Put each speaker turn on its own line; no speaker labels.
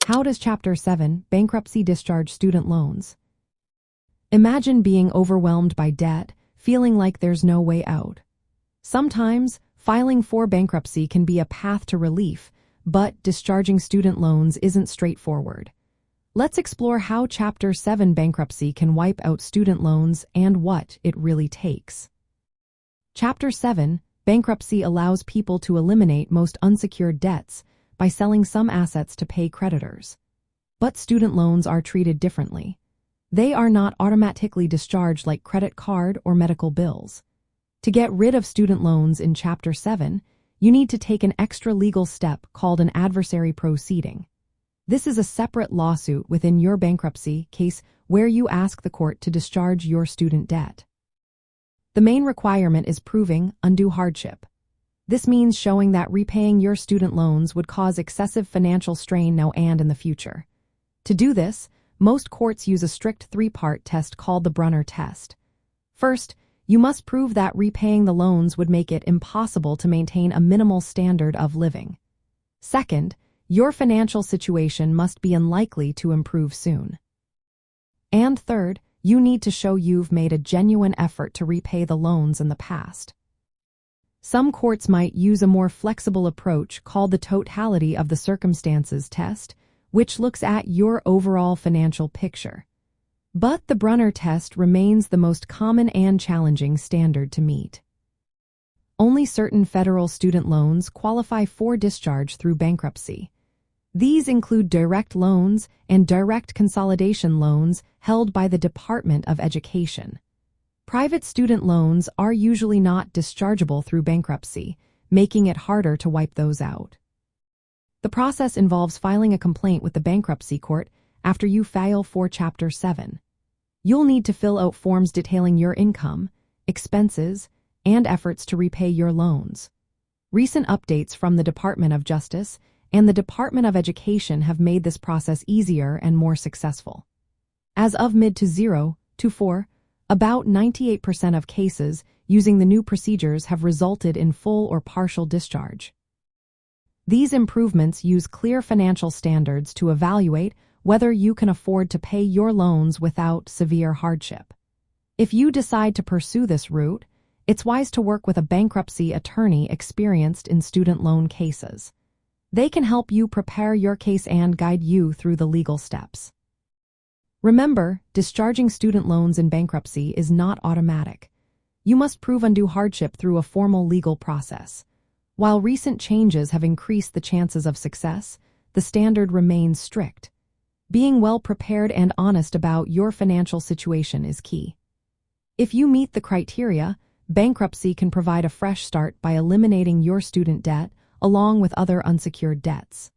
How does Chapter 7, Bankruptcy, discharge student loans? Imagine being overwhelmed by debt, feeling like there's no way out. Sometimes, filing for bankruptcy can be a path to relief, but discharging student loans isn't straightforward. Let's explore how Chapter 7 bankruptcy can wipe out student loans and what it really takes. Chapter 7, bankruptcy allows people to eliminate most unsecured debts by selling some assets to pay creditors. But student loans are treated differently. They are not automatically discharged like credit card or medical bills. To get rid of student loans in Chapter 7, you need to take an extra legal step called an adversary proceeding. This is a separate lawsuit within your bankruptcy case where you ask the court to discharge your student debt. The main requirement is proving undue hardship. This means showing that repaying your student loans would cause excessive financial strain now and in the future. To do this, most courts use a strict three-part test called the Brunner test. First, you must prove that repaying the loans would make it impossible to maintain a minimal standard of living. Second, your financial situation must be unlikely to improve soon. And third, you need to show you've made a genuine effort to repay the loans in the past. Some courts might use a more flexible approach called the totality of the circumstances test, which looks at your overall financial picture. But the Brunner test remains the most common and challenging standard to meet. Only certain federal student loans qualify for discharge through bankruptcy. These include direct loans and direct consolidation loans held by the Department of Education. Private student loans are usually not dischargeable through bankruptcy, making it harder to wipe those out. The process involves filing a complaint with the bankruptcy court after you file for Chapter 7. You'll need to fill out forms detailing your income, expenses, and efforts to repay your loans. Recent updates from the Department of Justice and the Department of Education have made this process easier and more successful. As of mid-2024, about 98% of cases using the new procedures have resulted in full or partial discharge. These improvements use clear financial standards to evaluate whether you can afford to pay your loans without severe hardship. If you decide to pursue this route, it's wise to work with a bankruptcy attorney experienced in student loan cases. They can help you prepare your case and guide you through the legal steps. Remember, discharging student loans in bankruptcy is not automatic. You must prove undue hardship through a formal legal process. While recent changes have increased the chances of success, the standard remains strict. Being well prepared and honest about your financial situation is key. If you meet the criteria, bankruptcy can provide a fresh start by eliminating your student debt along with other unsecured debts.